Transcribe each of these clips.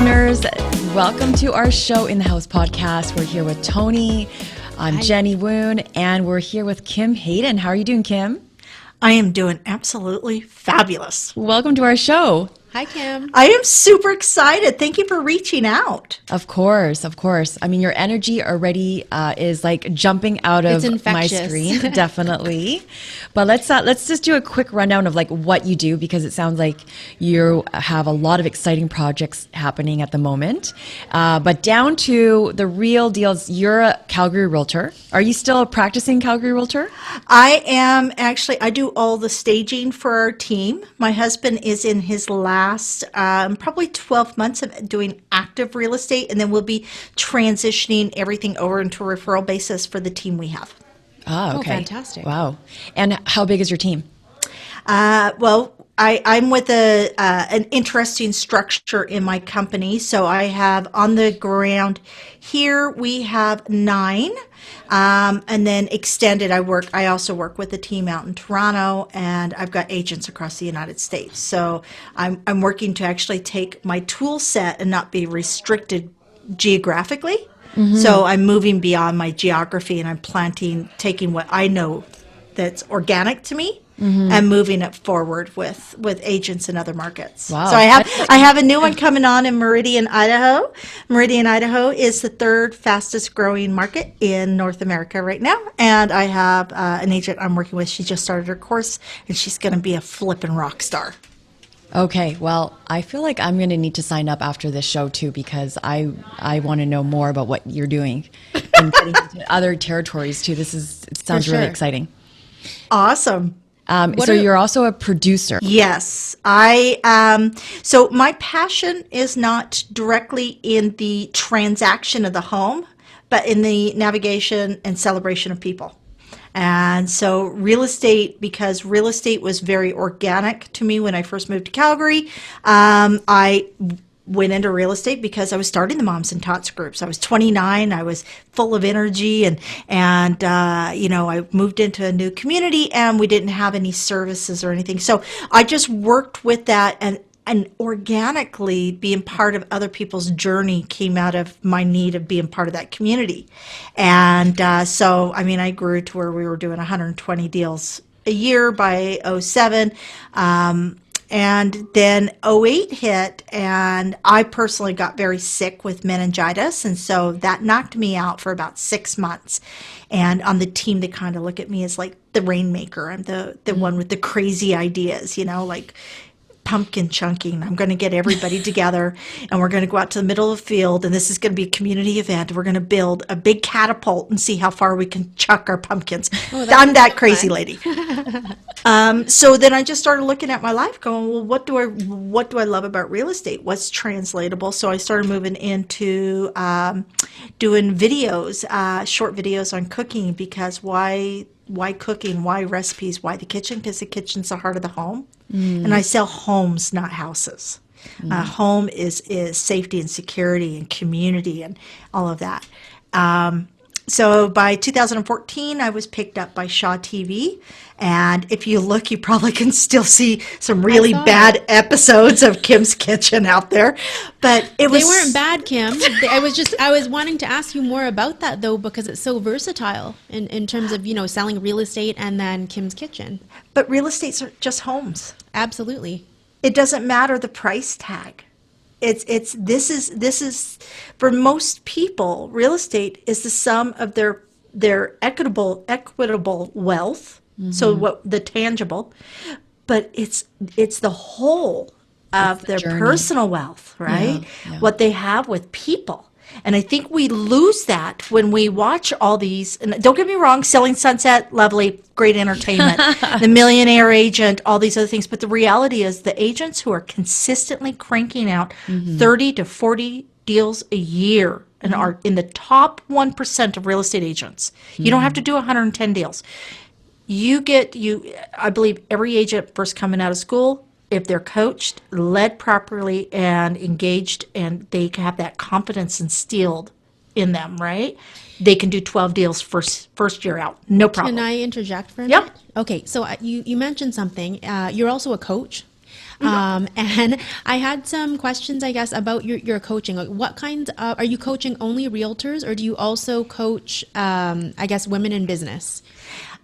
listeners. Welcome to our Show in the House podcast. We're here with Toni. I'm Jenny Woon, and we're here with Kim Hayden. How are you doing, Kim? I am doing absolutely fabulous. Welcome to our show. Hi, Kim. I am super excited. Thank you for reaching out. Of course, of course. I mean, your energy already is like jumping out of my screen, definitely. But let's just do a quick rundown of like what you do, because it sounds like you have a lot of exciting projects happening at the moment. But down to the real deals, you're a Calgary Realtor. Are you still a practicing Calgary Realtor? I am actually, I do all the staging for our team. My husband is in his last probably 12 months of doing active real estate, and then we'll be transitioning everything over into a referral basis for the team we have. Oh, okay. Oh, fantastic. Wow. And how big is your team? Well, I'm with an interesting structure in my company. So I have on the ground here, we have 9. And then extended, I also work with a team out in Toronto, and I've got agents across the United States. So I'm working to actually take my tool set and not be restricted geographically. Mm-hmm. So I'm moving beyond my geography, and I'm taking what I know that's organic to me, mm-hmm. and moving it forward with agents in other markets. Wow. So I have a new one coming on in Meridian, Idaho. Meridian, Idaho is the 3rd fastest growing market in North America right now. And I have an agent I'm working with. She just started her course, and she's going to be a flippin' rock star. Okay, well, I feel like I'm going to need to sign up after this show too, because I want to know more about what you're doing and getting into other territories too. It sounds really exciting. Awesome. So you're also a producer. Yes, so my passion is not directly in the transaction of the home, but in the navigation and celebration of people. And so real estate, because real estate was very organic to me when I first moved to Calgary, I went into real estate because I was starting the Moms and Tots groups. I was 29. I was full of energy, and I moved into a new community, and we didn't have any services or anything. So I just worked with that, and organically being part of other people's journey came out of my need of being part of that community. And so, I mean, I grew to where we were doing 120 deals a year by '07. And then '08 hit, and I personally got very sick with meningitis, and so that knocked me out for about 6 months. And on the team, they kind of look at me as like the rainmaker. I'm the one with the crazy ideas, like pumpkin chunking. I'm going to get everybody together, and we're going to go out to the middle of the field, and this is going to be a community event. We're going to build a big catapult and see how far we can chuck our pumpkins. I'm that crazy lady. So then I just started looking at my life going, well, what do I love about real estate? What's translatable? So I started moving into doing videos, short videos on cooking, because why cooking? Why recipes? Why the kitchen? Because the kitchen's the heart of the home. Mm. And I sell homes, not houses. Home is safety and security and community and all of that. So by 2014, I was picked up by Shaw TV. And if you look, you probably can still see some really bad episodes of Kim's Kitchen out there. But they weren't bad, Kim. I was wanting to ask you more about that, though, because it's so versatile in terms of, selling real estate and then Kim's Kitchen. But real estate's just homes. Absolutely. It doesn't matter the price tag. This is for most people, real estate is the sum of their equitable wealth. Mm-hmm. So what the tangible, but it's the whole of their journey. Personal wealth, right? Yeah. What they have with people. And I think we lose that when we watch all these, and don't get me wrong, Selling Sunset, lovely, great entertainment, The Millionaire Agent, all these other things. But the reality is the agents who are consistently cranking out 30 to 40 deals a year and are in the top 1% of real estate agents. You don't have to do 110 deals. I believe every agent first coming out of school, if they're coached, led properly, and engaged, and they have that confidence instilled in them, right? They can do 12 deals first year out, no problem. Can I interject for a minute? Okay, so you mentioned something. You're also a coach. And I had some questions, I guess, about your coaching. Like, what kinds of, are you coaching only realtors, or do you also coach, I guess, women in business?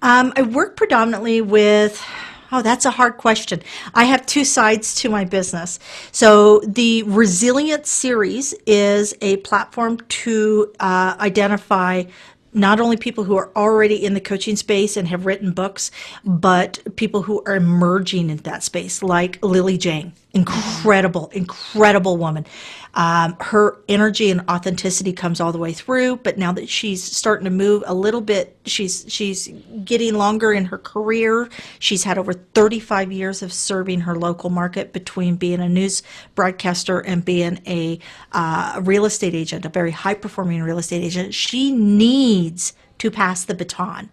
I work predominantly with, that's a hard question. I have two sides to my business. So the Resilient series is a platform to identify not only people who are already in the coaching space and have written books, but people who are emerging in that space, like Lily Jane. Incredible woman. Her energy and authenticity comes all the way through, but now that she's starting to move a little bit, she's getting longer in her career. She's had over 35 years of serving her local market between being a news broadcaster and being a real estate agent, a very high-performing real estate agent. She needs to pass the baton,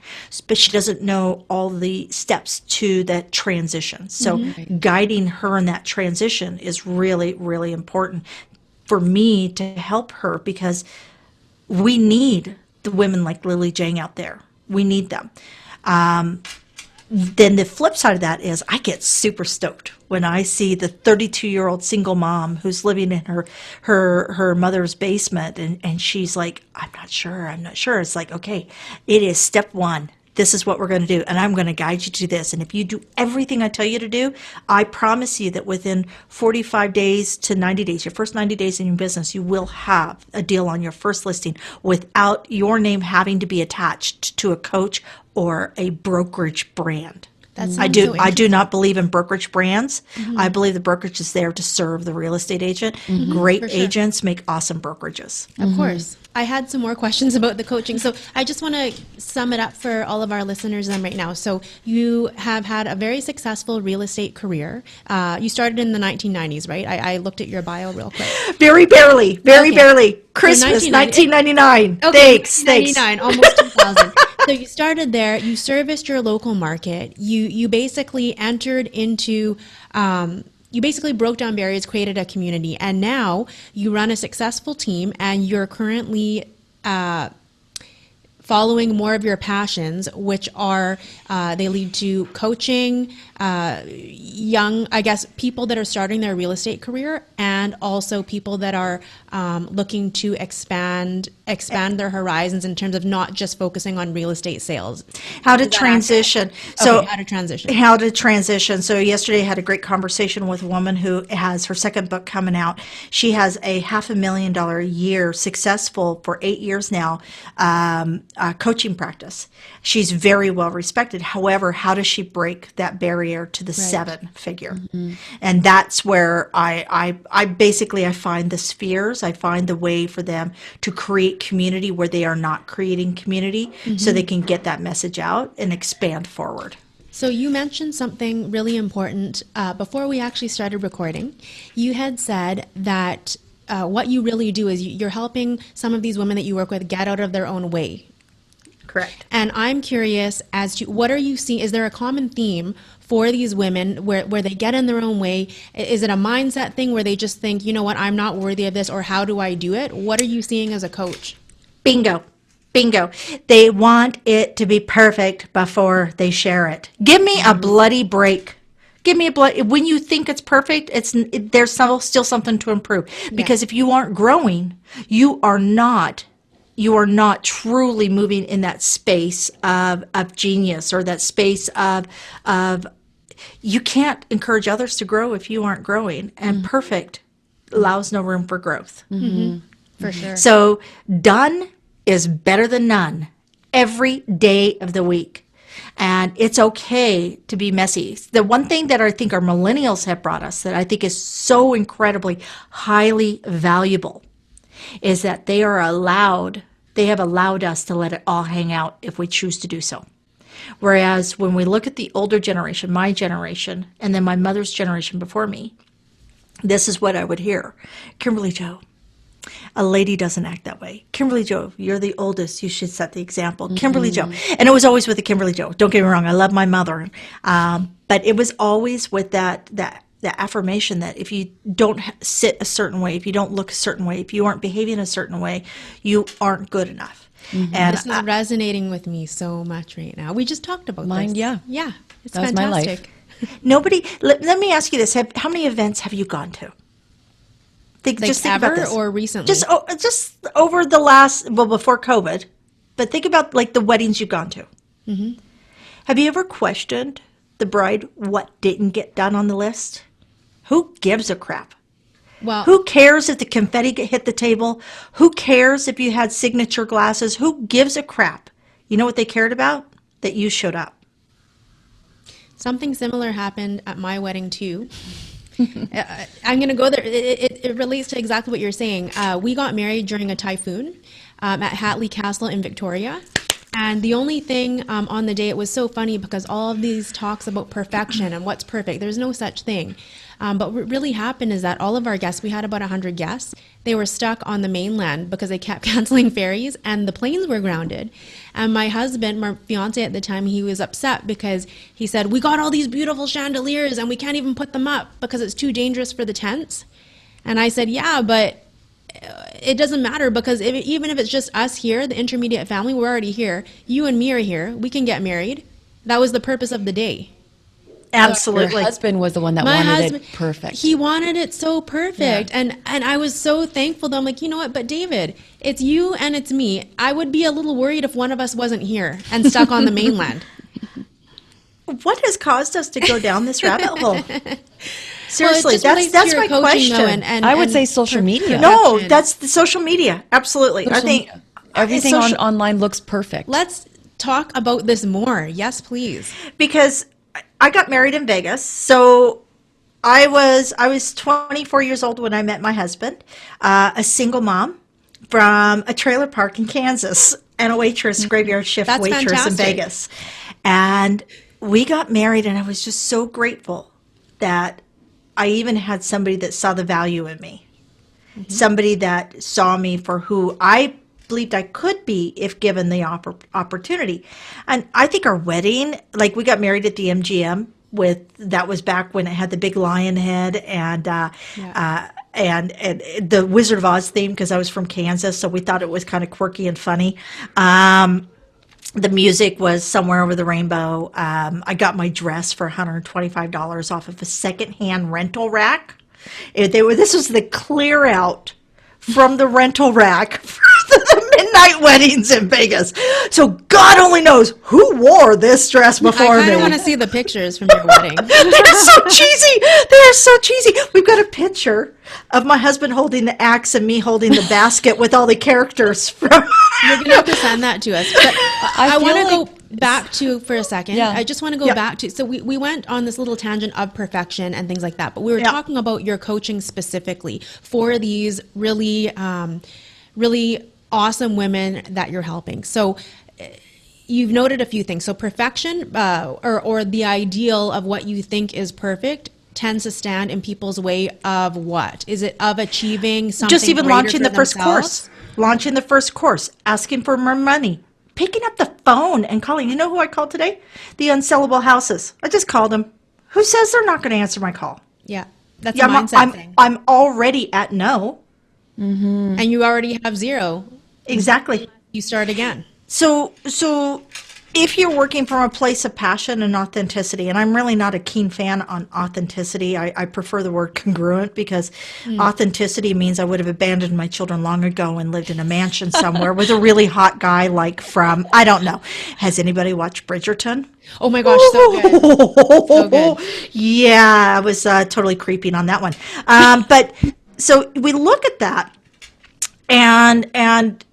but she doesn't know all the steps to that transition. So guiding her in that transition is really, really important for me to help her, because we need the women like Lily Jane out there. We need them. Then the flip side of that is I get super stoked when I see the 32-year-old single mom who's living in her mother's basement, and she's like, I'm not sure. It's like, okay, it is step one. This is what we're going to do, and I'm going to guide you to this. And if you do everything I tell you to do, I promise you that within 45 days to 90 days, your first 90 days in your business, you will have a deal on your first listing without your name having to be attached to a coach or a brokerage brand. I do not believe in brokerage brands. I believe the brokerage is there to serve the real estate agent. Great agents make awesome brokerages. Of course. I had some more questions about the coaching. So I just want to sum it up for all of our listeners right now. So you have had a very successful real estate career. You started in the 1990s, right? I looked at your bio real quick. Very barely. Christmas, so 1999. Okay, thanks. 1999, almost 2000. So you started there, you serviced your local market, you basically entered into, you basically broke down barriers, created a community, and now you run a successful team, and you're currently following more of your passions, which are, they lead to coaching, young, I guess, people that are starting their real estate career, and also people that are looking to expand their horizons in terms of not just focusing on real estate sales. How to transition. How to transition. So yesterday I had a great conversation with a woman who has her second book coming out. She has a $500,000 a year, successful for 8 years now, coaching practice. She's very well respected. However, how does she break that barrier to the 7-figure? And that's where I basically find the spheres. I find the way for them to create community where they are not creating community, so they can get that message out and expand forward. So you mentioned something really important before we actually started recording. You had said that what you really do is you're helping some of these women that you work with get out of their own way. Correct. And I'm curious as to what are you seeing? Is there a common theme for these women where they get in their own way? Is it a mindset thing where they just think, you know what, I'm not worthy of this, or how do I do it? What are you seeing as a coach? Bingo. They want it to be perfect before they share it. Give me a bloody break. When you think it's perfect, there's still something to improve. Because if you aren't growing, you are not truly moving in that space of genius, or that space of you can't encourage others to grow if you aren't growing, and perfect allows no room for growth. For sure. So done is better than none every day of the week. And it's okay to be messy. The one thing that I think our millennials have brought us that I think is so incredibly highly valuable is that they have allowed us to let it all hang out if we choose to do so. Whereas when we look at the older generation, my generation, and then my mother's generation before me, this is what I would hear. Kimberly Jo, a lady doesn't act that way. Kimberly Jo, you're the oldest. You should set the example. Kimberly Jo. And it was always with the Kimberly Jo. Don't get me wrong. I love my mother. But it was always with that affirmation that if you don't sit a certain way, if you don't look a certain way, if you aren't behaving a certain way, you aren't good enough. And this is resonating with me so much right now. We just talked about mine, this. yeah. Yeah. It's that fantastic. Was my life. Nobody. Let me ask you this: how many events have you gone to? Just think ever about this. or recently? Just over the last, before COVID, but think about like the weddings you've gone to. Mm-hmm. Have you ever questioned the bride what didn't get done on the list? Who gives a crap? Well, who cares if the confetti hit the table? Who cares if you had signature glasses? Who gives a crap? You know what they cared about? That you showed up. Something similar happened at my wedding too. I'm going to go there. It relates to exactly what you're saying. We got married during a typhoon at Hatley Castle in Victoria. And the only thing on the day, it was so funny because all of these talks about perfection and what's perfect, there's no such thing. But what really happened is that all of our guests, we had about 100 guests, they were stuck on the mainland because they kept canceling ferries and the planes were grounded. And my husband, my fiance at the time, he was upset because he said, we got all these beautiful chandeliers and we can't even put them up because it's too dangerous for the tents. And I said, yeah, but it doesn't matter because even if it's just us here, the intermediate family, we're already here. You and me are here. We can get married. That was the purpose of the day. Absolutely. Your husband was the one that wanted it perfect. He wanted it so perfect. Yeah. And I was so thankful that I'm like, you know what, but David, it's you and it's me. I would be a little worried if one of us wasn't here and stuck on the mainland. What has caused us to go down this rabbit hole? Seriously, that's my question. I would say social media. No, that's the social media. Absolutely. I think everything online looks perfect. Let's talk about this more. Yes, please. Because I got married in Vegas. So I was 24 years old when I met my husband, a single mom from a trailer park in Kansas and a waitress, graveyard shift That's waitress fantastic. in Vegas. And we got married and I was just so grateful that I even had somebody that saw the value in me. Mm-hmm. Somebody that saw me for who I believed I could be if given the opportunity. And I think our wedding, like we got married at the MGM that was back when it had the big lion head and the Wizard of Oz theme because I was from Kansas, so we thought it was kind of quirky and funny. The music was Somewhere Over the Rainbow. I got my dress for $125 off of a secondhand rental rack. This was the clear out from the rental rack for the midnight weddings in Vegas. So God only knows who wore this dress before me. I kind of want to see the pictures from your wedding. They're so cheesy. They're so cheesy. We've got a picture of my husband holding the axe and me holding the basket with all the characters from. You're going to have to send that to us. But I want to go back to, for a second, I just want to go back to, so we went on this little tangent of perfection and things like that, but we were talking about your coaching specifically for these really, really awesome women that you're helping. So you've noted a few things. So perfection or the ideal of what you think is perfect tends to stand in people's way of what? Is it of achieving something just even launching the first themselves? Launching the first course, asking for more money, picking up the phone and calling. You know who I called today? The Unsellable Houses. I just called them. Who says they're not going to answer my call? Yeah, that's a mindset thing. I'm already at no. Mm-hmm. And you already have zero. Exactly. You start again. So if you're working from a place of passion and authenticity, and I'm really not a keen fan on authenticity, I prefer the word congruent because authenticity means I would have abandoned my children long ago and lived in a mansion somewhere with a really hot guy like from, I don't know. Has anybody watched Bridgerton? Oh my gosh, so good. So good. Yeah, I was totally creeping on that one. But so we look at that and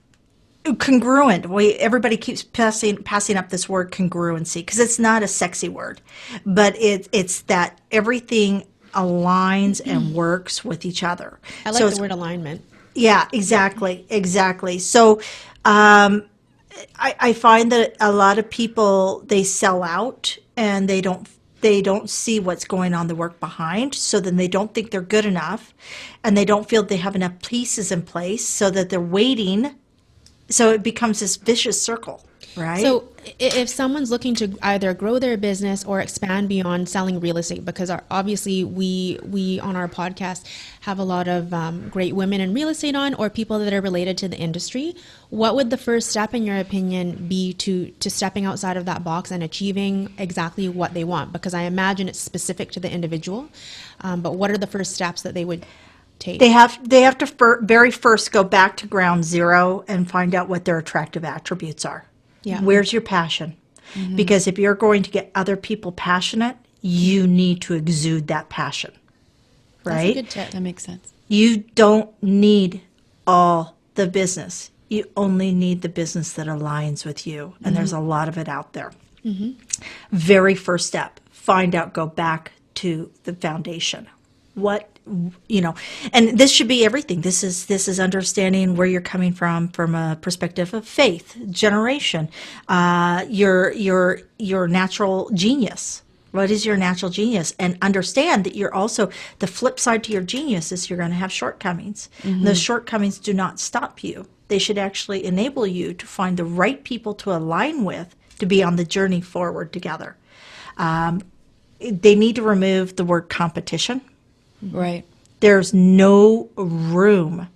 congruent. Everybody keeps passing up this word congruency because it's not a sexy word, but it's that everything aligns and works with each other. I like the word alignment. Yeah, exactly. So I find that a lot of people, they sell out and they don't see what's going on, the work behind, so then they don't think they're good enough and they don't feel they have enough pieces in place so that they're waiting so it becomes this vicious circle, right? So if someone's looking to either grow their business or expand beyond selling real estate, because obviously we on our podcast have a lot of great women in real estate on, or people that are related to the industry, what would the first step, in your opinion, be to stepping outside of that box and achieving exactly what they want? Because I imagine it's specific to the individual, but what are the first steps that they would take? They have to very first go back to ground zero and find out what their attractive attributes are. Yeah. Where's your passion? Mm-hmm. Because if you're going to get other people passionate, you need to exude that passion, right? That's a good tip. That makes sense. You don't need all the business. You only need the business that aligns with you. And there's a lot of it out there. Mm-hmm. Very first step, find out, go back to the foundation. What, and this should be everything. This is understanding where you're coming from a perspective of faith, generation, your natural genius. What is your natural genius? And understand that you're also, the flip side to your genius is you're going to have shortcomings. Mm-hmm. Those shortcomings do not stop you. They should actually enable you to find the right people to align with to be on the journey forward together. They need to remove the word competition. Right. There's no room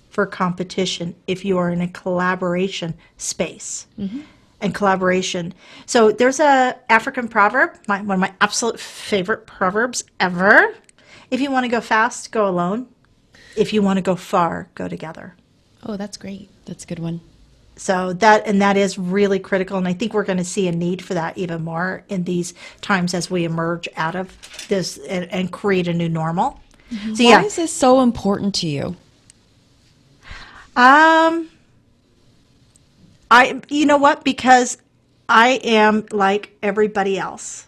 for competition if you are in a collaboration space. Mm-hmm. And collaboration. So there's a African proverb, one of my absolute favorite proverbs ever. If you want to go fast, go alone. If you want to go far, go together. Oh, that's great. That's a good one. So that is really critical, and I think we're going to see a need for that even more in these times as we emerge out of this and create a new normal. Mm-hmm. So, why is this so important to you? You know what? Because I am like everybody else.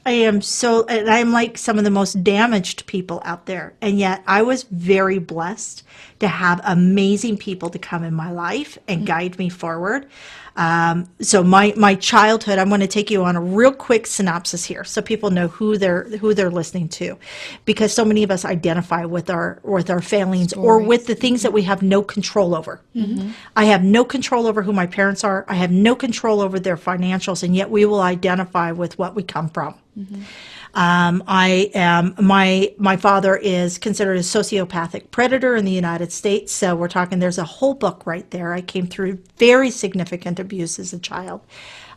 And I'm like some of the most damaged people out there. And yet I was very blessed to have amazing people to come in my life and guide me forward. So my childhood, I'm going to take you on a real quick synopsis here so people know who they're listening to, because so many of us identify with our failings stories, or with the things that we have no control over. Mm-hmm. I have no control over who my parents are. I have no control over their financials, and yet we will identify with what we come from. Mm-hmm. My father is considered a sociopathic predator in the United States. So we're talking, there's a whole book right there. I came through very significant abuse as a child.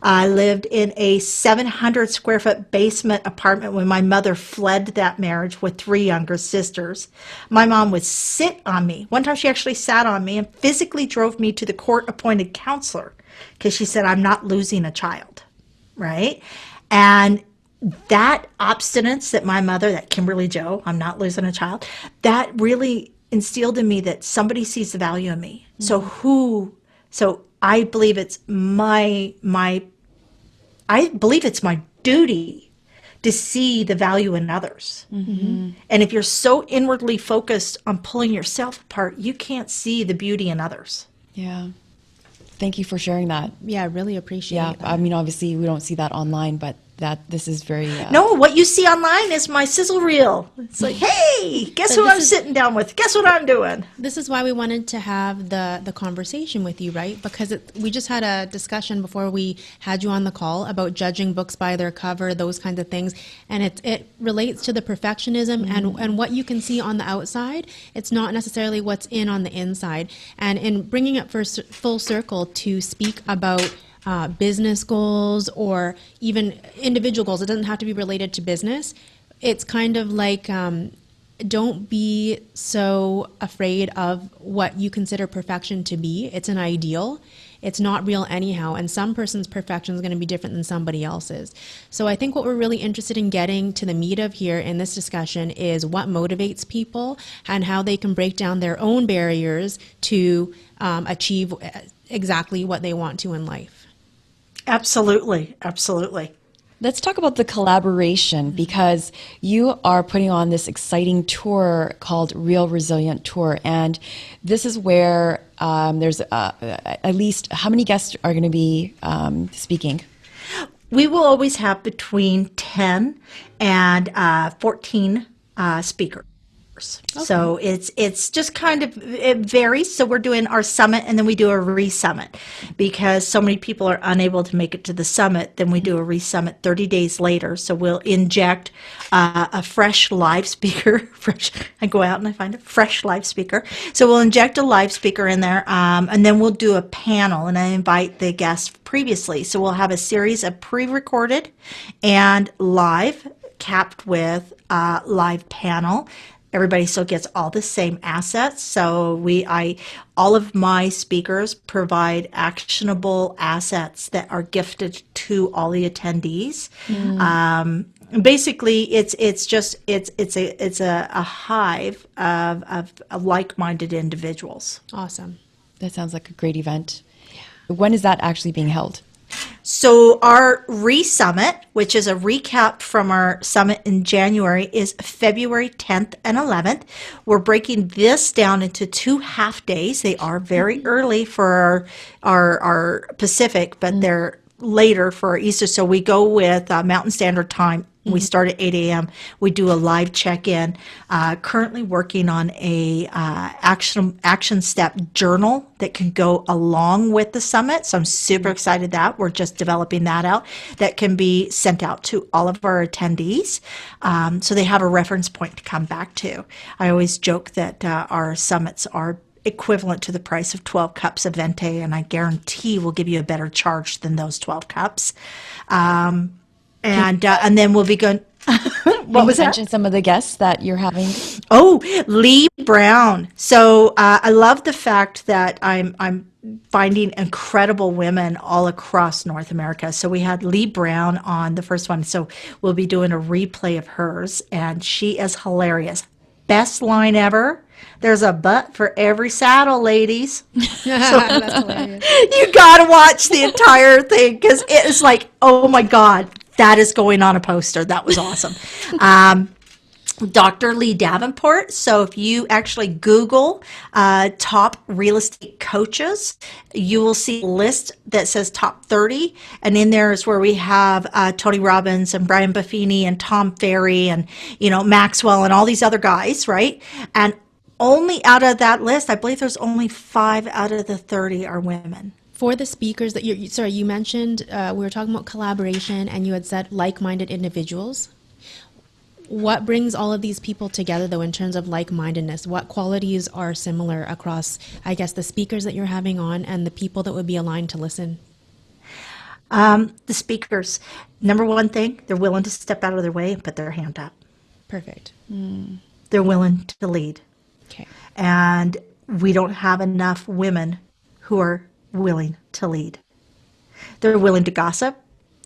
I lived in a 700 square foot basement apartment when my mother fled that marriage with 3 younger sisters. My mom would sit on me. One time she actually sat on me and physically drove me to the court appointed counselor because she said, I'm not losing a child. Right. And that obstinance that my mother, that Kimberly Joe, I'm not losing a child, that really instilled in me that somebody sees the value in me. Mm-hmm. So I believe it's my duty to see the value in others. Mm-hmm. And if you're so inwardly focused on pulling yourself apart, you can't see the beauty in others. Yeah. Thank you for sharing that. Yeah, I really appreciate that. I mean, obviously we don't see that online, but this is very... No, what you see online is my sizzle reel. It's like, hey, guess who I'm sitting down with? Guess what I'm doing? This is why we wanted to have the conversation with you, right? Because we just had a discussion before we had you on the call about judging books by their cover, those kinds of things. And it relates to the perfectionism and what you can see on the outside. It's not necessarily what's on the inside. And in bringing it full circle to speak about business goals or even individual goals. It doesn't have to be related to business. It's kind of like don't be so afraid of what you consider perfection to be. It's an ideal. It's not real anyhow. And some person's perfection is going to be different than somebody else's. So I think what we're really interested in getting to the meat of here in this discussion is what motivates people and how they can break down their own barriers to achieve exactly what they want to in life. Absolutely. Absolutely. Let's talk about the collaboration, because you are putting on this exciting tour called Real Resilient Tour. And this is where there's at least, how many guests are going to be speaking? We will always have between 10 and 14 speakers. Okay. So it's just kind of, it varies. So we're doing our summit and then we do a re-summit because so many people are unable to make it to the summit. Then we do a re-summit 30 days later. So we'll inject a fresh live speaker. I go out and I find a fresh live speaker. So we'll inject a live speaker in there, and then we'll do a panel, and I invite the guests previously. So we'll have a series of pre-recorded and live, capped with live panel. Everybody still gets all the same assets. So all of my speakers provide actionable assets that are gifted to all the attendees. Basically, it's a hive of like-minded individuals. Awesome. That sounds like a great event. When is that actually being held? So our re-summit, which is a recap from our summit in January, is February 10th and 11th. We're breaking this down into 2 half days. They are very early for our Pacific, but they're later for our Easter. So we go with Mountain Standard Time. We start at 8 a.m. We do a live check-in. Currently working on a action step journal that can go along with the summit. So I'm super excited that we're just developing that out. That can be sent out to all of our attendees, so they have a reference point to come back to. I always joke that our summits are equivalent to the price of 12 cups of Venti, and I guarantee we'll give you a better charge than those 12 cups. And then we'll be going. What was that? Mention some of the guests that you're having. Oh, Lee Brown. So I love the fact that I'm finding incredible women all across North America. So we had Lee Brown on the first one. So we'll be doing a replay of hers, and she is hilarious. Best line ever. There's a butt for every saddle, ladies. That's hilarious. You got to watch the entire thing because it is like, oh my God, that is going on a poster. That was awesome. Dr. Lee Davenport. So if you actually Google top real estate coaches, you will see a list that says top 30. And in there is where we have Tony Robbins and Brian Buffini and Tom Ferry and, Maxwell and all these other guys, right? And only out of that list, I believe there's only 5 out of the 30 are women. For the speakers that you mentioned, we were talking about collaboration and you had said like-minded individuals. What brings all of these people together, though, in terms of like-mindedness? What qualities are similar across, I guess, the speakers that you're having on and the people that would be aligned to listen? The speakers, number one thing, they're willing to step out of their way and put their hand up. Perfect. They're willing to lead. Okay. And we don't have enough women who are willing to lead. They're willing to gossip.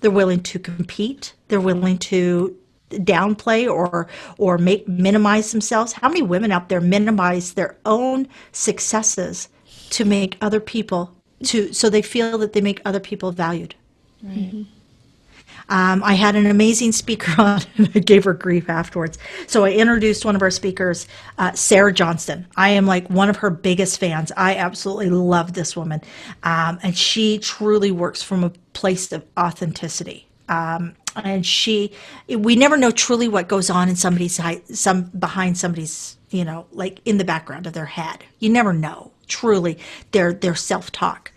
They're willing to compete. They're willing to downplay or minimize themselves. How many women out there minimize their own successes to make other people so they feel that they make other people valued? Right. Mm-hmm. I had an amazing speaker on, and I gave her grief afterwards. So I introduced one of our speakers, Sarah Johnston. I am like one of her biggest fans. I absolutely love this woman. And she truly works from a place of authenticity. And we never know truly what goes on in behind somebody's, like in the background of their head. You never know truly their self-talk.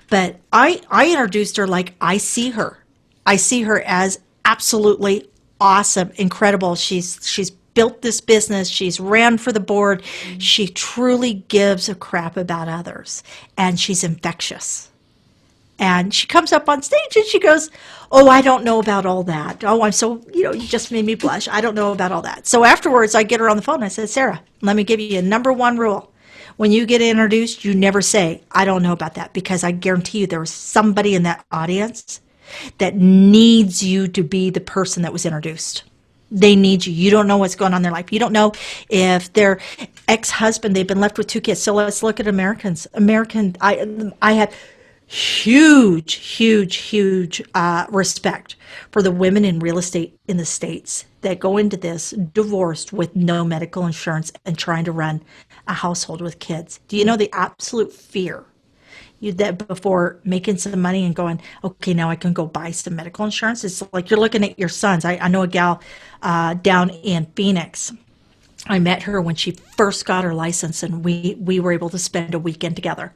But I introduced her like I see her. I see her as absolutely awesome, incredible. She's built this business. She's ran for the board. She truly gives a crap about others, and she's infectious. And she comes up on stage and she goes, "Oh, I don't know about all that. Oh, I'm so, you just made me blush. I don't know about all that." So afterwards, I get her on the phone. And I said, "Sarah, let me give you a number one rule. When you get introduced, you never say, 'I don't know about that,' because I guarantee you there was somebody in that audience that needs you to be the person that was introduced. They need you. You don't know what's going on in their life. You don't know if their ex-husband, they've been left with 2 kids. So let's look at Americans. I had huge respect for the women in real estate in the States that go into this divorced with no medical insurance and trying to run a household with kids. Do you know the absolute fear that before making some money and going, okay, now I can go buy some medical insurance? It's like you're looking at your sons. I know a gal down in Phoenix. I met her when she first got her license, and we were able to spend a weekend together.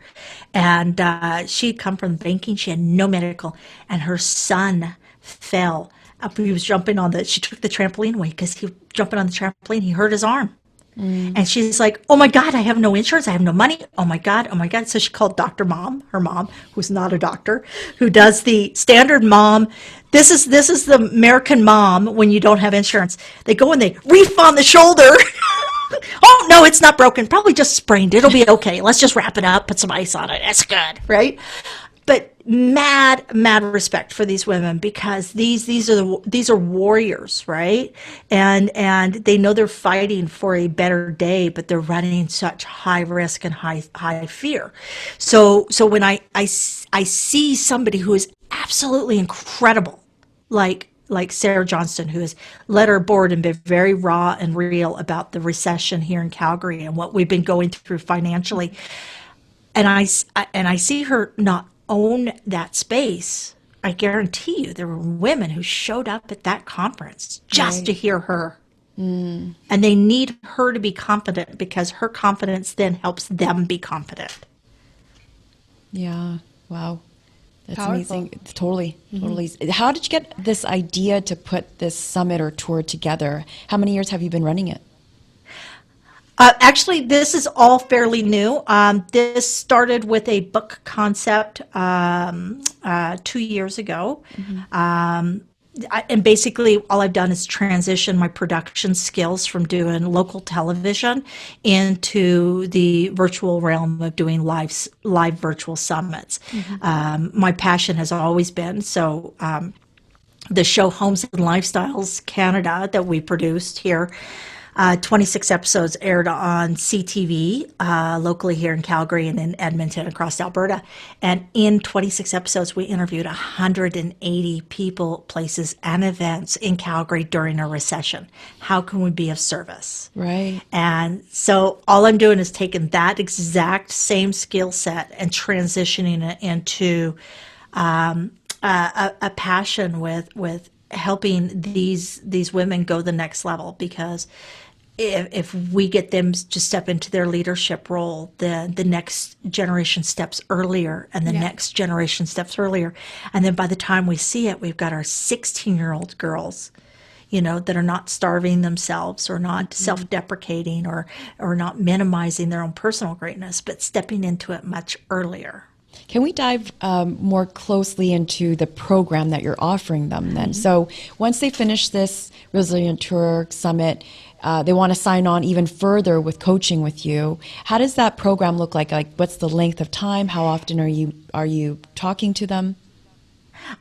And she'd come from banking. She had no medical, and her son fell. He was jumping on she took the trampoline away because he was jumping on the trampoline. He hurt his arm. And she's like, oh my God, I have no insurance. I have no money. Oh my God. Oh my God. So she called Dr. Mom, her mom, who's not a doctor, who does the standard mom. This is the American mom when you don't have insurance. They go and they reef on the shoulder. Oh, no, it's not broken. Probably just sprained. It'll be okay. Let's just wrap it up, put some ice on it. That's good, right? But mad respect for these women, because these are warriors, right? And they know they're fighting for a better day, but they're running such high risk and high fear. So when I see somebody who is absolutely incredible, like Sarah Johnston, who has led our board and been very raw and real about the recession here in Calgary and what we've been going through financially, and I see her not own that space. I guarantee you there were women who showed up at that conference just to hear her. And they need her to be confident, because her confidence then helps them be confident. Yeah. Wow. That's Powerful. amazing. Totally. How did you get this idea to put this summit or tour together? How many years have you been running it? Actually, this is all fairly new. This started with a book concept 2 years ago. And basically, all I've done is transition my production skills from doing local television into the virtual realm of doing live virtual summits. My passion has always been the show Homes and Lifestyles Canada that we produced here. 26 episodes aired on CTV locally here in Calgary and in Edmonton, across Alberta. And in 26 episodes, we interviewed 180 people, places, and events in Calgary during a recession. How can we be of service? Right. And so all I'm doing is taking that exact same skill set and transitioning it into a passion with helping these women go the next level, because if we get them to step into their leadership role, then the next generation steps earlier, and the next generation steps earlier. And then by the time we see it, we've got our 16-year-old girls, that are not starving themselves, or not self-deprecating, or not minimizing their own personal greatness, but stepping into it much earlier. Can we dive more closely into the program that you're offering them then? So once they finish this Resilient Tour Summit, they want to sign on even further with coaching with you. How does that program look like? Like, what's the length of time? How often are you talking to them?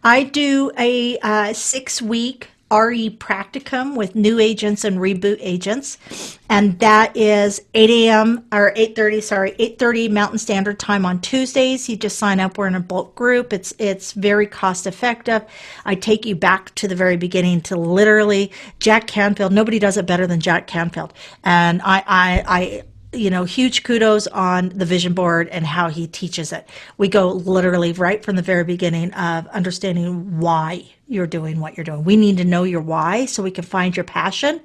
I do a 6-week RE practicum with new agents and reboot agents, and that is 8:30 Mountain Standard Time on Tuesdays. You just sign up. We're in a bulk group. It's very cost effective. I take you back to the very beginning, to literally Jack Canfield. Nobody does it better than Jack Canfield, and I huge kudos on the vision board and how he teaches it. We go literally right from the very beginning of understanding why you're doing what you're doing. We need to know your why so we can find your passion.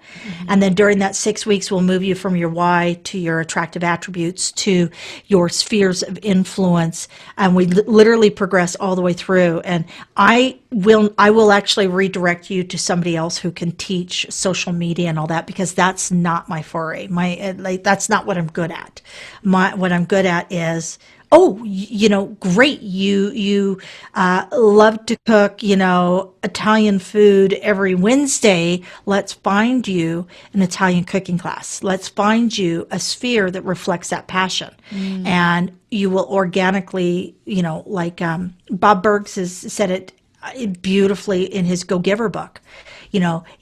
And then during that 6 weeks, we'll move you from your why to your attractive attributes to your spheres of influence. And we literally progress all the way through. And I will actually redirect you to somebody else who can teach social media and all that, because that's not my foray. That's not what I'm good at. What I'm good at is, great. You love to cook, Italian food every Wednesday. Let's find you an Italian cooking class. Let's find you a sphere that reflects that passion. And you will organically, Bob Burgs has said it beautifully in his Go Giver book.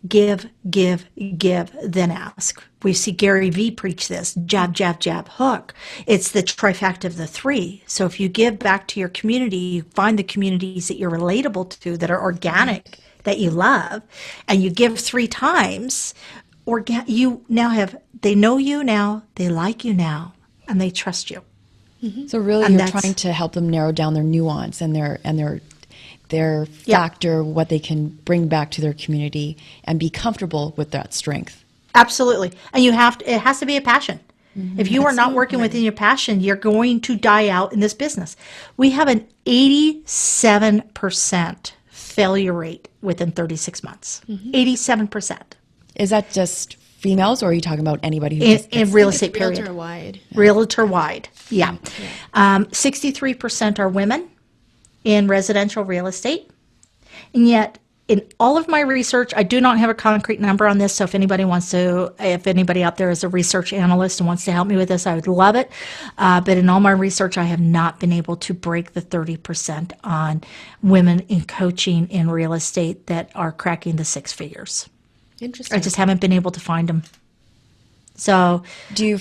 Give, then ask. We see Gary Vee preach this, jab, jab, jab, hook. It's the trifecta of the three. So if you give back to your community, you find the communities that you're relatable to, that are organic, that you love, and you give 3 times, you now they know you now, they like you now, and they trust you. So really, you're trying to help them narrow down their nuance and their factor, what they can bring back to their community and be comfortable with that strength. Absolutely. And it has to be a passion. If you are not working within your passion, you're going to die out in this business. We have an 87% failure rate within 36 months. 87%. Is that just females, or are you talking about anybody who In real estate period? Realtor wide. Realtor wide. Yeah. 63% are women in residential real estate. And yet, in all of my research, I do not have a concrete number on this. So if anybody out there is a research analyst and wants to help me with this, I would love it. But in all my research, I have not been able to break the 30% on women in coaching in real estate that are cracking the six figures. Interesting. I just haven't been able to find them. So do you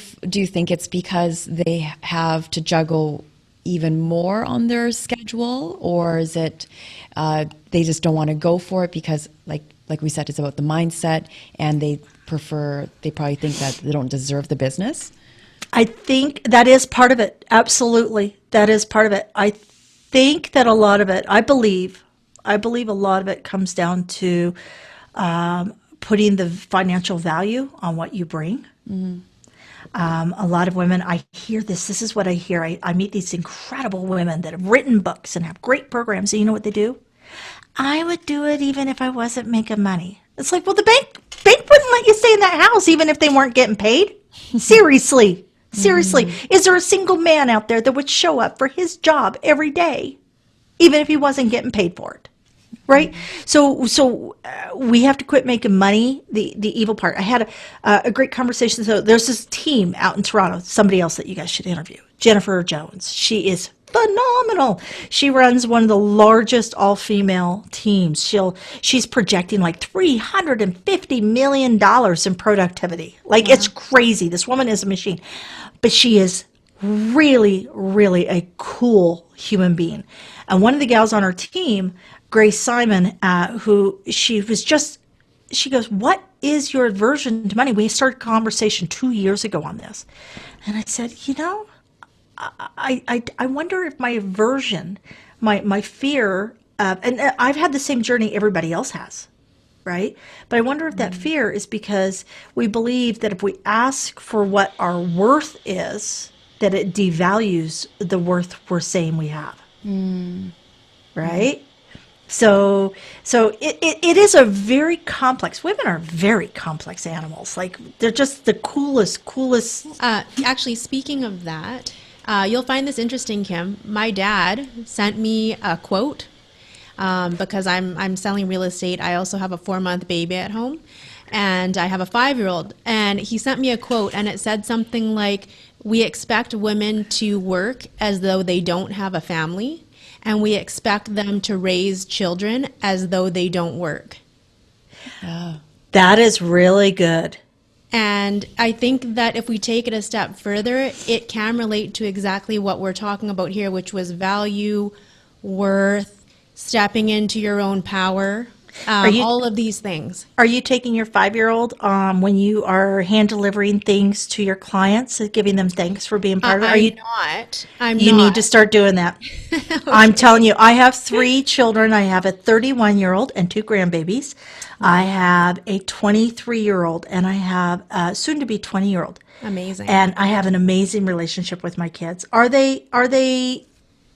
think it's because they have to juggle even more on their schedule, or is it they just don't want to go for it because, like we said, it's about the mindset, and they probably think that they don't deserve the business? I think that is part of it. Absolutely, that is part of it. I think that a lot of it, I believe a lot of it comes down to putting the financial value on what you bring. A lot of women, I hear this. This is what I hear. I meet these incredible women that have written books and have great programs. And you know what they do? I would do it even if I wasn't making money. It's like, well, the bank wouldn't let you stay in that house even if they weren't getting paid. Seriously. Is there a single man out there that would show up for his job every day, even if he wasn't getting paid for it? Right? So we have to quit making money the evil part. I had a great conversation. So there's this team out in Toronto, somebody else that you guys should interview, Jennifer Jones. She is phenomenal. She runs one of the largest all-female teams. She's projecting like $350 million in productivity. Like, it's crazy. This woman is a machine. But she is really, really a cool human being. And one of the gals on her team, Grace Simon, she goes, what is your aversion to money? We started a conversation 2 years ago on this. And I said, I wonder if my aversion, my fear, and I've had the same journey everybody else has, right? But I wonder if that fear is because we believe that if we ask for what our worth is, that it devalues the worth we're saying we have, right? So it is a very complex. Women are very complex animals. Like, they're just the coolest. Actually, speaking of that, you'll find this interesting, Kim. My dad sent me a quote because I'm selling real estate. I also have a 4-month baby at home, and I have a 5-year-old. And he sent me a quote, and it said something like, "We expect women to work as though they don't have a family, and we expect them to raise children as though they don't work." Oh. That is really good. And I think that if we take it a step further, it can relate to exactly what we're talking about here, which was value, worth, stepping into your own power, all of these things. Are you taking your 5-year-old when you are hand delivering things to your clients, giving them thanks for being part of it? I'm You not. need to start doing that. Okay. I'm telling you, I have 3 children. I have a 31-year-old and 2 grandbabies. I have a 23-year-old, and I have a soon-to-be 20-year-old. Amazing. And I have an amazing relationship with my kids. Are they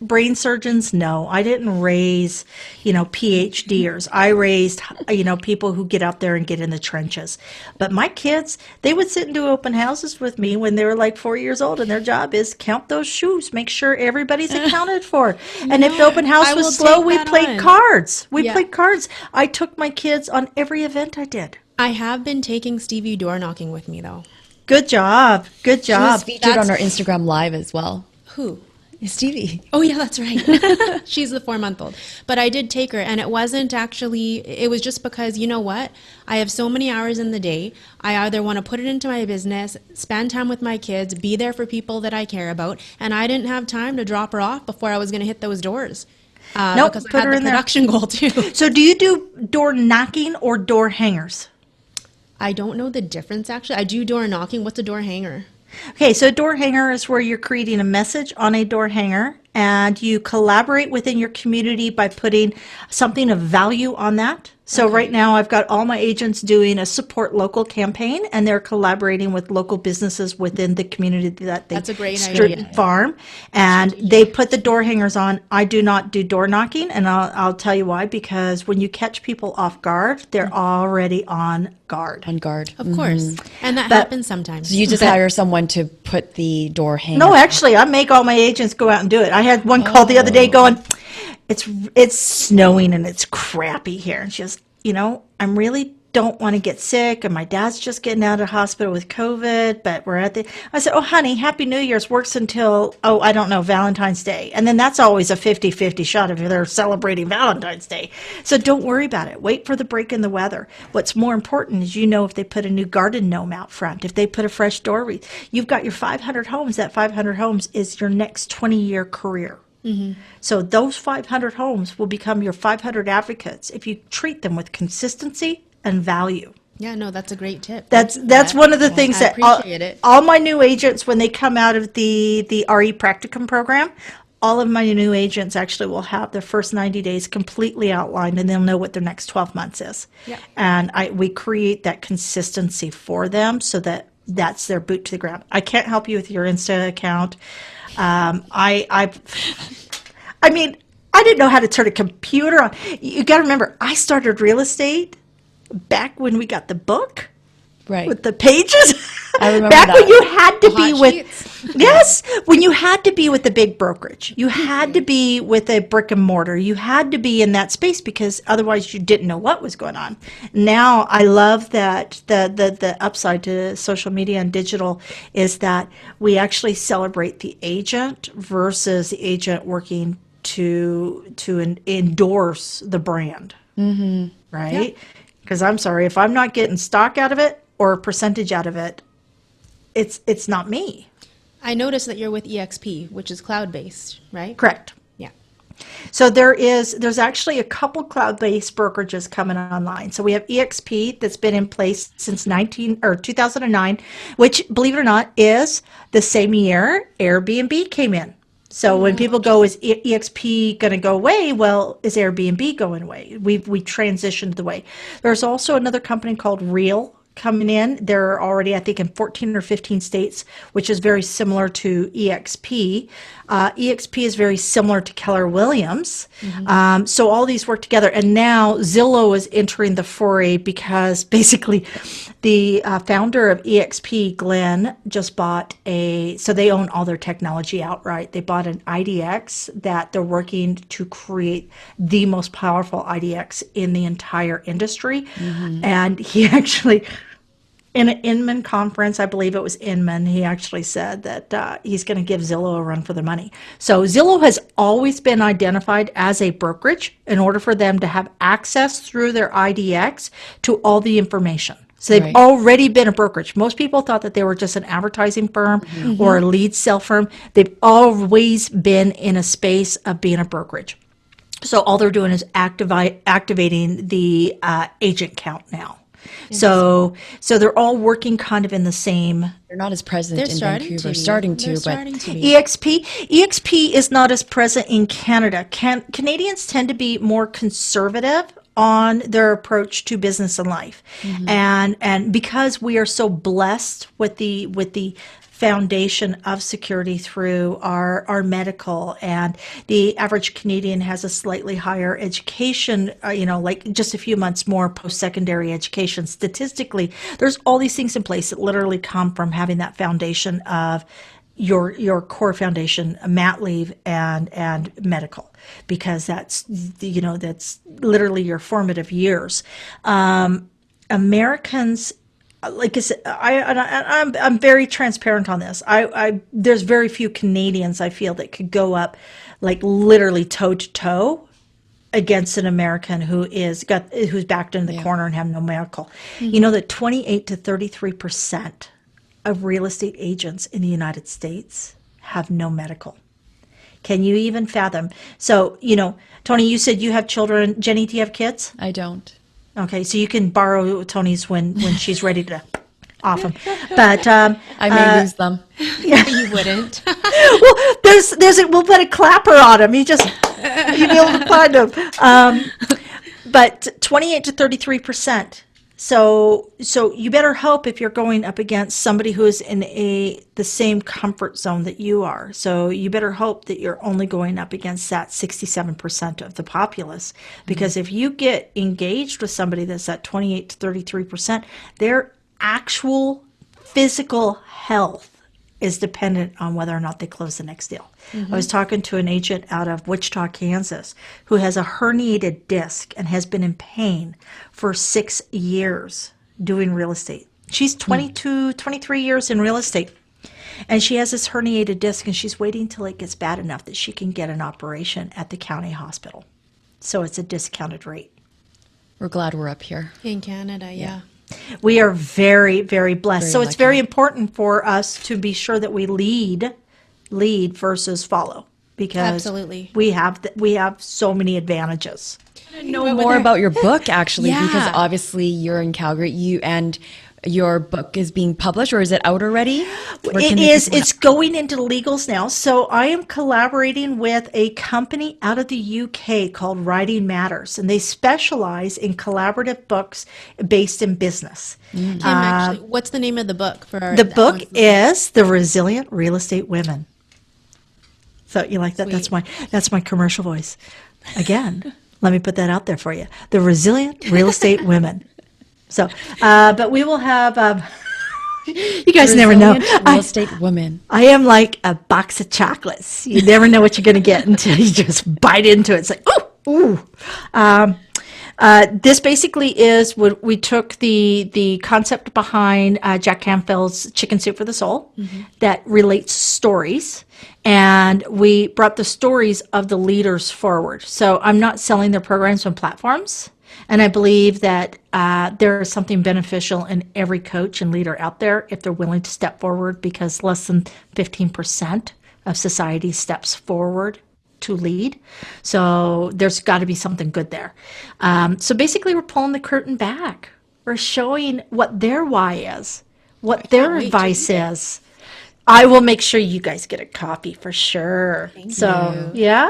brain surgeons? No, I didn't raise, PhDers. I raised, people who get out there and get in the trenches. But my kids, they would sit and do open houses with me when they were like 4 years old, and their job is count those shoes, make sure everybody's accounted for. And if the open house was slow, we played cards. We played cards. I took my kids on every event I did. I have been taking Stevie door knocking with me, though. Good job. Good job. She was featured on our Instagram Live as well. Who? Stevie. Oh, yeah, that's right. She's the 4-month-old. But I did take her, and it was just because, you know what? I have so many hours in the day. I either want to put it into my business, spend time with my kids, be there for people that I care about, and I didn't have time to drop her off before I was going to hit those doors. Nope, because put I her had in the there. production goal, too. So do you do door knocking or door hangers? I don't know the difference, actually. I do door knocking. What's a door hanger? Okay, so a door hanger is where you're creating a message on a door hanger, and you collaborate within your community by putting something of value on that. So right now I've got all my agents doing a support local campaign, and they're collaborating with local businesses within the community that they That's a great idea. farm, and they put the door hangers on. I do not do door knocking, and I'll tell you why, because when you catch people off guard, they're already on guard. On guard. Of course. And that happens sometimes. So you just hire someone to put the door hanger. No, actually, I make all my agents go out and do it. I had one call the other day going, it's snowing and it's crappy here. And she goes, I really don't want to get sick, and my dad's just getting out of the hospital with COVID, but I said, oh, honey, Happy New Year's works until, I don't know, Valentine's Day. And then that's always a 50-50 shot if they're celebrating Valentine's Day. So don't worry about it. Wait for the break in the weather. What's more important is, if they put a new garden gnome out front, if they put a fresh door wreath, you've got your 500 homes. That 500 homes is your next 20-year career. Mm-hmm. So those 500 homes will become your 500 advocates if you treat them with consistency and value. Yeah, no, that's a great tip. That's one of the things that all my new agents, when they come out of the RE practicum program, all of my new agents actually will have their first 90 days completely outlined, and they'll know what their next 12 months is. Yeah. And we create that consistency for them so that that's their boot to the ground. I can't help you with your Insta account. I mean, I didn't know how to turn a computer on. You got to remember, I started real estate back when we got the book, right, with the pages. I remember back that. when you had to be with sheets. Yes, when you had to be with the big brokerage, you had to be with a brick and mortar. You had to be in that space because otherwise you didn't know what was going on. Now I love that the upside to social media and digital is that we actually celebrate the agent versus the agent working to endorse the brand, right? Because I'm sorry, if I'm not getting stock out of it or a percentage out of it, it's not me. I noticed that you're with EXP, which is cloud-based, right? Correct. Yeah. So there's actually a couple cloud-based brokerages coming online. So we have EXP that's been in place since 2009, which, believe it or not, is the same year Airbnb came in. So when people go, is EXP going to go away? Well, is Airbnb going away? We transitioned the way. There's also another company called Real coming in. They're already, I think, in 14 or 15 states, which is very similar to EXP. EXP is very similar to Keller Williams. So all these work together. And now Zillow is entering the foray because basically the founder of EXP, Glenn, just bought so they own all their technology outright. They bought an IDX that they're working to create the most powerful IDX in the entire industry. And he actually, in an Inman conference, I believe it was Inman, he actually said that he's going to give Zillow a run for the money. So Zillow has always been identified as a brokerage in order for them to have access through their IDX to all the information. So they've already been a brokerage. Most people thought that they were just an advertising firm or a lead sell firm. They've always been in a space of being a brokerage. So all they're doing is activating the agent count now. So they're all working kind of in the same. They're not as present in Vancouver. They're starting to. EXP is not as present in Canada. Canadians tend to be more conservative on their approach to business and life, and because we are so blessed with the foundation of security through our medical, and the average Canadian has a slightly higher education, like just a few months more post-secondary education. Statistically, there's all these things in place that literally come from having that foundation of your core foundation, mat leave and medical, because that's literally your formative years. Americans, like I said, I'm very transparent on this. There's very few Canadians I feel that could go up like literally toe to toe against an American who's backed into the corner and have no medical. You know that 28 to 33% of real estate agents in the United States have no medical. Can you even fathom? So, Toni, you said you have children. Jenny, do you have kids? I don't. Okay, so you can borrow Toni's when she's ready to off them. But I may lose them. Yeah. You wouldn't. Well, we'll put a clapper on them. You'll be able to find them. but 28 to 33%. So you better hope if you're going up against somebody who is in the same comfort zone that you are. So you better hope that you're only going up against that 67% of the populace. Because if you get engaged with somebody that's at 28 to 33%, their actual physical health is dependent on whether or not they close the next deal. I was talking to an agent out of Wichita, Kansas, who has a herniated disc and has been in pain for 6 years doing real estate. She's 22, 23 years in real estate. And she has this herniated disc, and she's waiting till it gets bad enough that she can get an operation at the county hospital. So it's a discounted rate. We're glad we're up here. In Canada, yeah. We are very, very blessed. Very so it's lucky. very important for us to be sure that we lead versus follow, because Absolutely. we have so many advantages. Know more about your book, actually, Yeah. because obviously you're in Calgary. And your book is being published, or is it out already? It is. It's going into legals now. So I am collaborating with a company out of the UK called Writing Matters, and they specialize in collaborative books based in business. Kim, actually, what's the name of the book? The book is The Resilient Real Estate Women. So you like that? Sweet. That's my commercial voice. Again, let me put that out there for you. The Resilient Real Estate Women. So, but we will have, you guys never know. Real estate woman. I am like a box of chocolates. You never know what you're going to get until you just bite into it. It's like, ooh. This basically is what we took the concept behind Jack Canfield's Chicken Soup for the Soul that relates stories, and we brought the stories of the leaders forward. So I'm not selling their programs on platforms. And I believe that there is something beneficial in every coach and leader out there if they're willing to step forward, because less than 15% of society steps forward to lead. So there's got to be something good there. So basically, we're pulling the curtain back. We're showing what their why is, what their advice is. I will make sure you guys get a copy for sure. Thank you. Yeah.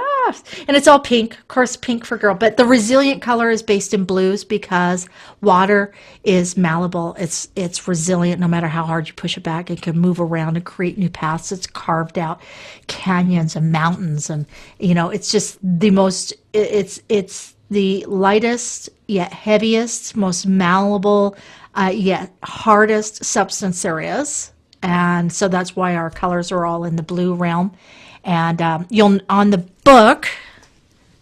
And it's all pink, of course, pink for girl. But the resilient color is based in blues because water is malleable. It's resilient no matter how hard you push it back. It can move around and create new paths. It's carved out canyons and mountains. And, it's just the most, it's the lightest yet heaviest, most malleable yet hardest substance there is. And so that's why our colors are all in the blue realm. And you'll on the book,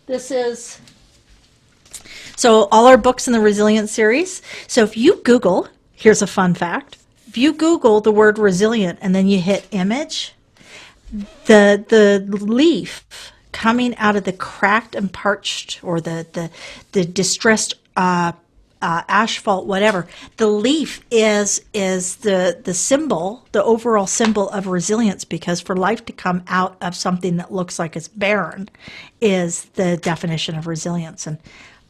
this is, so all our books in the Resilient series. So if you Google, here's a fun fact. If you Google the word resilient and then you hit image, the leaf coming out of the cracked and parched or the distressed asphalt, whatever. The leaf is the symbol, the overall symbol of resilience, because for life to come out of something that looks like it's barren is the definition of resilience. And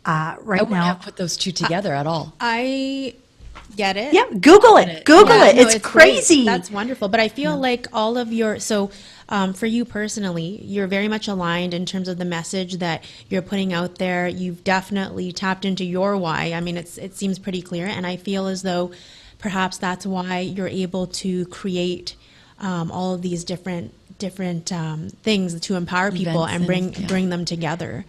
I wouldn't have put those two together at all. I get it. Yeah, Google it. Google it. No, it's crazy. Great. That's wonderful. But I feel like all of your, for you personally, you're very much aligned in terms of the message that you're putting out there. You've definitely tapped into your why. I mean, it seems pretty clear. And I feel as though perhaps that's why you're able to create all of these different things to empower people and bring them together.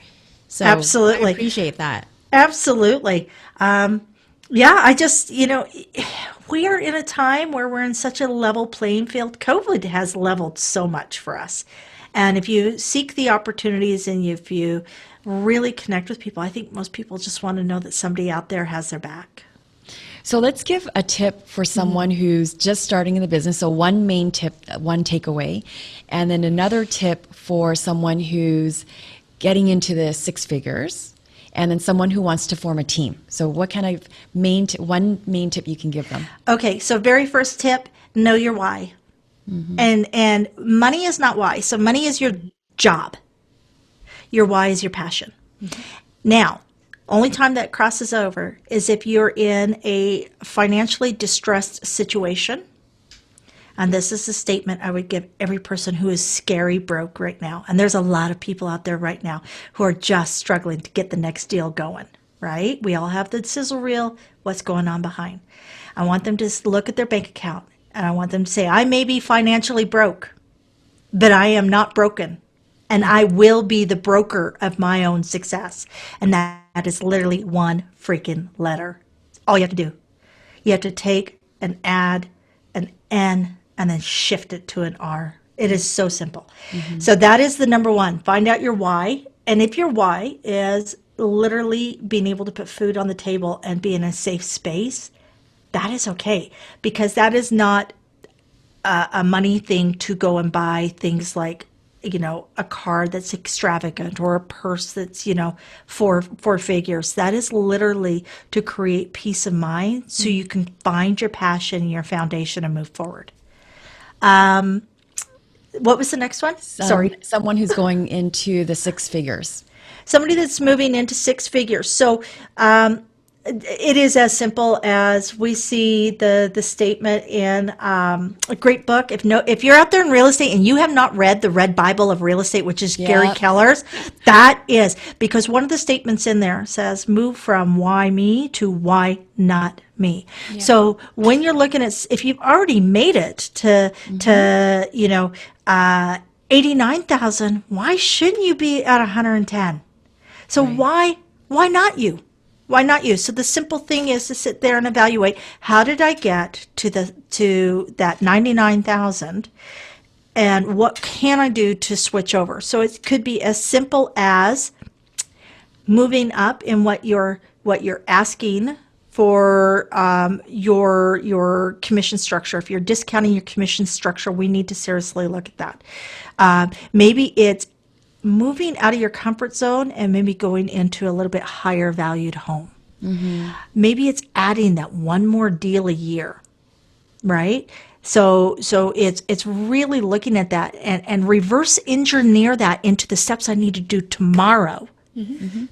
So absolutely. I appreciate that. Absolutely. I just, we are in a time where we're in such a level playing field. COVID has leveled so much for us. And if you seek the opportunities and if you really connect with people, I think most people just want to know that somebody out there has their back. So let's give a tip for someone who's just starting in the business. So one main tip, one takeaway, and then another tip for someone who's getting into the six figures, and then someone who wants to form a team. So what kind of one main tip you can give them? Okay, so very first tip, know your why. And money is not why. So money is your job. Your why is your passion. Now, only time that crosses over is if you're in a financially distressed situation. And this is a statement I would give every person who is scary broke right now. And there's a lot of people out there right now who are just struggling to get the next deal going. right? We all have the sizzle reel. What's going on behind? I want them to look at their bank account, and I want them to say, I may be financially broke, but I am not broken. And I will be the broker of my own success. And that is literally one freaking letter. All you have to do. You have to take and add an N and then shift it to an R. It is so simple. So that is the number one. Find out your why. And if your why is literally being able to put food on the table and be in a safe space, that is okay. Because that is not a money thing to go and buy things like, a car that's extravagant or a purse that's, four figures. That is literally to create peace of mind so you can find your passion and your foundation and move forward. What was the next one? Sorry. Someone who's going into the six figures. Somebody that's moving into six figures. So, it is as simple as we see the statement in a great book. If you're out there in real estate and you have not read the Red Bible of Real Estate, which is Gary Keller's, that is because one of the statements in there says, "Move from why me to why not me." Yeah. So when you're looking at, if you've already made it to 89,000, why shouldn't you be at 110? So why not you? Why not you? So the simple thing is to sit there and evaluate, how did I get to that 99,000 and what can I do to switch over? So it could be as simple as moving up in what you're asking for your commission structure. If you're discounting your commission structure, we need to seriously look at that. Maybe it's moving out of your comfort zone and maybe going into a little bit higher valued home. Maybe it's adding that one more deal a year, right? So it's really looking at that and reverse engineer that into the steps I need to do tomorrow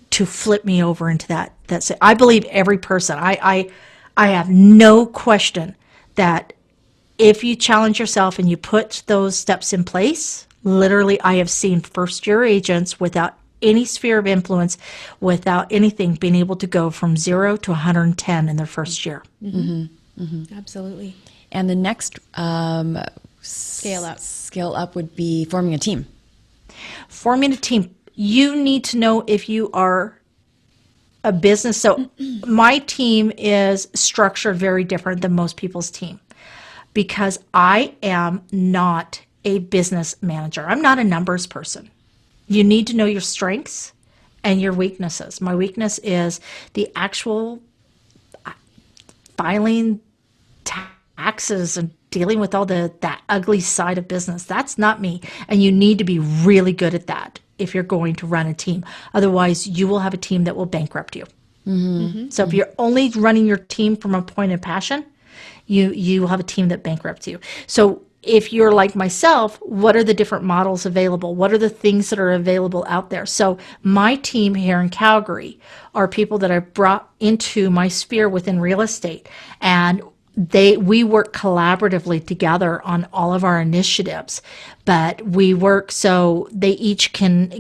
to flip me over into that. I believe every person, I have no question that if you challenge yourself and you put those steps in place, literally, I have seen first-year agents without any sphere of influence, without anything, being able to go from 0 to 110 in their first year. Absolutely. And the next scale up would be forming a team. Forming a team. You need to know if you are a business. So my team is structured very different than most people's team because I am not a business manager. I'm not a numbers person. You need to know your strengths and your weaknesses. My weakness is the actual filing taxes and dealing with all that ugly side of business. That's not me. And you need to be really good at that if you're going to run a team. Otherwise, you will have a team that will bankrupt you. So if you're only running your team from a point of passion, you will have a team that bankrupts you. So if you're like myself, what are the different models available? What are the things that are available out there? So my team here in Calgary are people that I brought into my sphere within real estate, and we work collaboratively together on all of our initiatives, but we work so they each can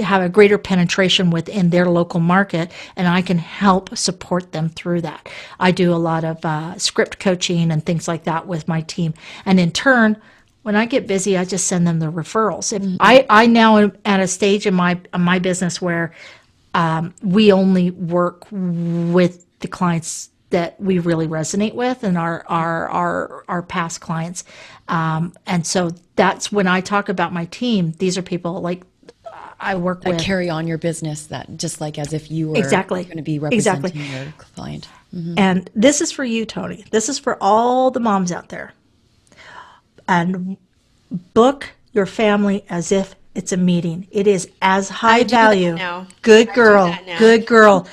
have a greater penetration within their local market, and I can help support them through that. I do a lot of script coaching and things like that with my team, and in turn, when I get busy, I just send them the referrals. If I now am at a stage in my business where we only work with the clients that we really resonate with and our past clients. And so that's when I talk about my team, these are people like I work that with. Carry on your business, that just like as if you were going to be representing your client. And this is for you, Toni. This is for all the moms out there. And book your family as if it's a meeting. It is as high value. Good girl. Good girl.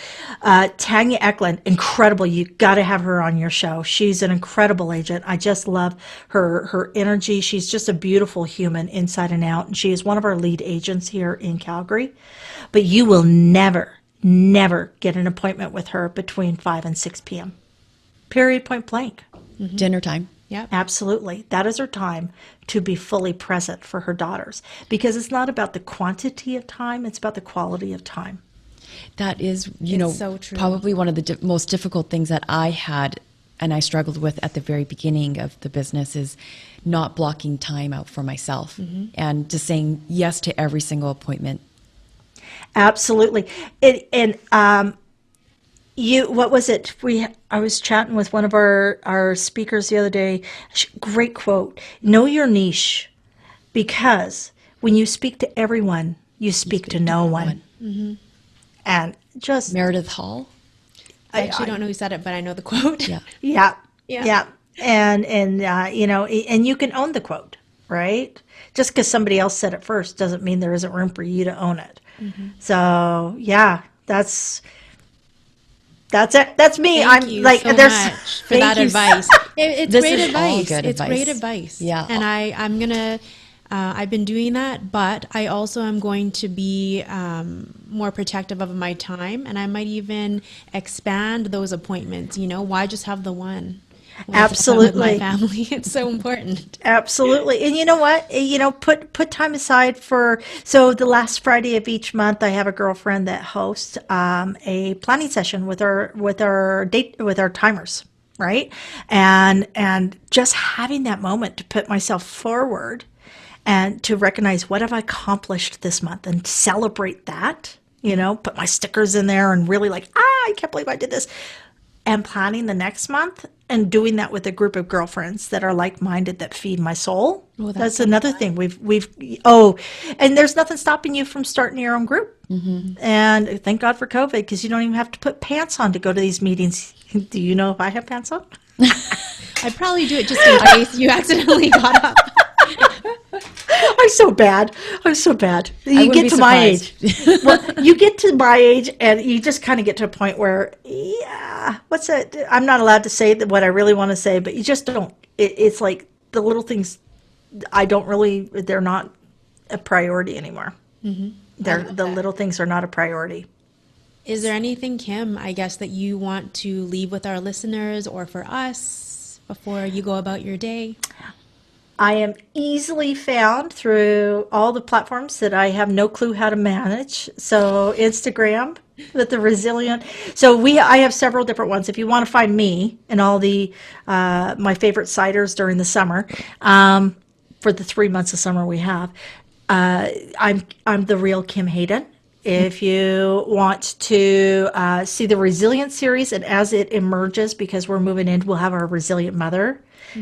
Tanya Eklund, incredible. You got to have her on your show. She's an incredible agent. I just love her energy. She's just a beautiful human inside and out. And she is one of our lead agents here in Calgary. But you will never get an appointment with her between 5 and 6 p.m. Period, point blank. Dinner time. Yeah, absolutely. That is her time to be fully present for her daughters, because it's not about the quantity of time, it's about the quality of time. That is, so true. probably one of the most difficult things that I had and I struggled with at the very beginning of the business is not blocking time out for myself and just saying yes to every single appointment. Absolutely. What was it? I was chatting with one of our speakers the other day. Great quote. Know your niche, because when you speak to everyone, you speak to no one. Mm-hmm. And just Meredith Hall. I actually don't know who said it, but I know the quote. Yeah. And and you can own the quote, right? Just because somebody else said it first doesn't mean there isn't room for you to own it. Mm-hmm. So yeah, that's it. That's me. Thank I'm you like, so there's much for that advice. It's This great is all advice. good It's advice. great advice. Yeah. And I'm gonna. I've been doing that, but I also am going to be more protective of my time, and I might even expand those appointments. Why just have the one? Absolutely. With my family, it's so important. Absolutely. And you know what? Put time aside so the last Friday of each month, I have a girlfriend that hosts a planning session with our timers, right? And just having that moment to put myself forward and to recognize what have I accomplished this month and celebrate that, put my stickers in there and really I can't believe I did this. And planning the next month and doing that with a group of girlfriends that are like-minded, that feed my soul. Oh, that's another thing and there's nothing stopping you from starting your own group. Mm-hmm. And thank God for COVID, because you don't even have to put pants on to go to these meetings. Do you know if I have pants on? I'd probably do it just in case you accidentally got up. I'm so bad. You get to my age. Well, you get to my age, and you just kind of get to a point where, what's it? I'm not allowed to say what I really want to say, but you just don't. It's like the little things. They're not a priority anymore. Mm-hmm. The little things are not a priority. Is there anything, Kim, I guess, that you want to leave with our listeners or for us before you go about your day? I am easily found through all the platforms that I have no clue how to manage. So Instagram with the Resilient. So I have several different ones. If you want to find me and all the my favorite ciders during the summer, for the 3 months of summer we have, I'm the real Kim Hayden. If you want to see the Resilient series, and as it emerges, because we're moving in, we'll have our Resilient Mother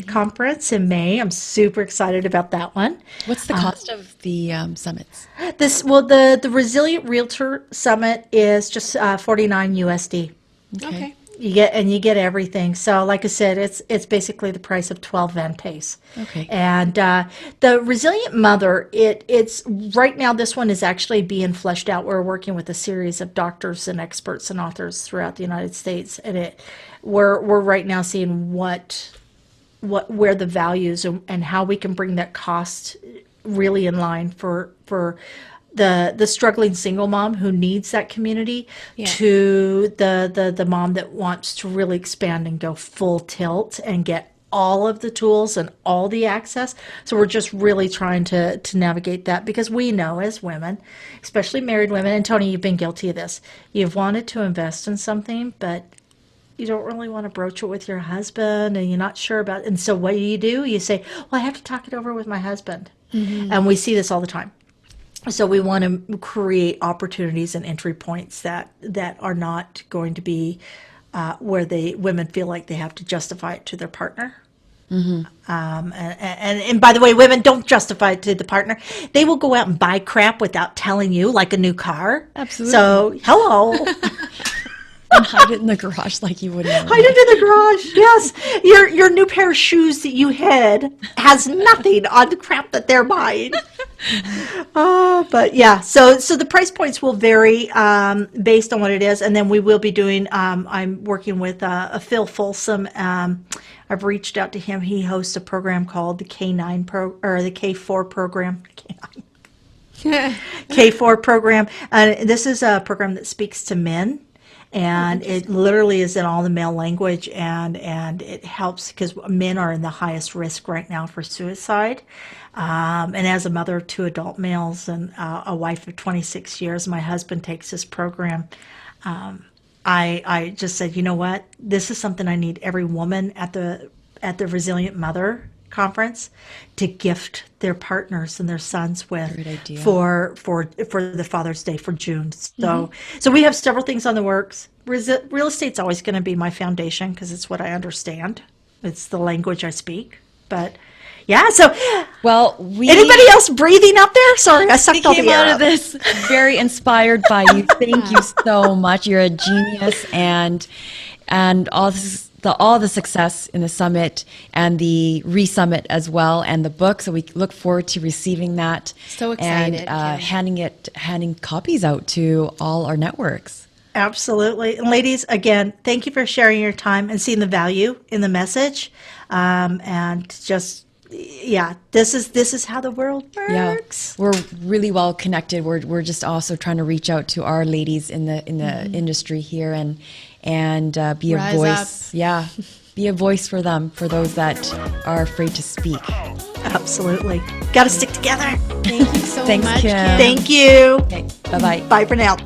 conference in May. I'm super excited about that one. What's the cost of the summits? The Resilient Realtor Summit is just $49 USD. Okay. You get everything. So, like I said, it's basically the price of 12 Vantays. Okay. And the Resilient Mother, it's right now. This one is actually being fleshed out. We're working with a series of doctors and experts and authors throughout the United States, and we're right now seeing where the values and how we can bring that cost really in line for the struggling single mom who needs that community, to the mom that wants to really expand and go full tilt and get all of the tools and all the access. So we're just really trying to navigate that, because we know as women, especially married women, and Toni, you've been guilty of this, you've wanted to invest in something, but you don't really want to broach it with your husband, and you're not sure about it. And so what do? You say, well, I have to talk it over with my husband. Mm-hmm. And we see this all the time. So we want to create opportunities and entry points that are not going to be where women feel like they have to justify it to their partner. Mm-hmm. And by the way, women don't justify it to the partner. They will go out and buy crap without telling you, like a new car. Absolutely. So, hello. And hide it in the garage like you would never. Hide it in the garage. Yes, your new pair of shoes that you had has nothing on the crap that they're buying. But yeah, so the price points will vary based on what it is, and then we will be doing. I'm working with a Phil Folsom. I've reached out to him. He hosts a program called the K9 or the K4 program. K4 program. This is a program that speaks to men. and it literally is in all the male language, and it helps because men are in the highest risk right now for suicide. And as a mother of 2 adult males and a wife of 26 years, my husband takes this program. I just said, you know what? This is something I need every woman at the Resilient Mother conference to gift their partners and their sons with for the Father's Day for June. So we have several things on the works. Real estate's always going to be my foundation because it's what I understand. It's the language I speak. But yeah, so anybody else breathing up there? Sorry, I sucked all the air out of this. Very inspired by you. Thank you so much. You're a genius, and all the success in the summit and the re-summit as well, and the book. So we look forward to receiving that. So excited. And handing copies out to all our networks. Absolutely. And ladies, again, thank you for sharing your time and seeing the value in the message. And just, this is how the world works. Yeah, we're really well connected. We're just also trying to reach out to our ladies in the industry here and be Rise a voice. up. Yeah, be a voice for them, for those that are afraid to speak. Absolutely. Got to stick together. Thank you so Thanks, much, Kim. Kim. Thank you. Okay, bye-bye. Bye for now.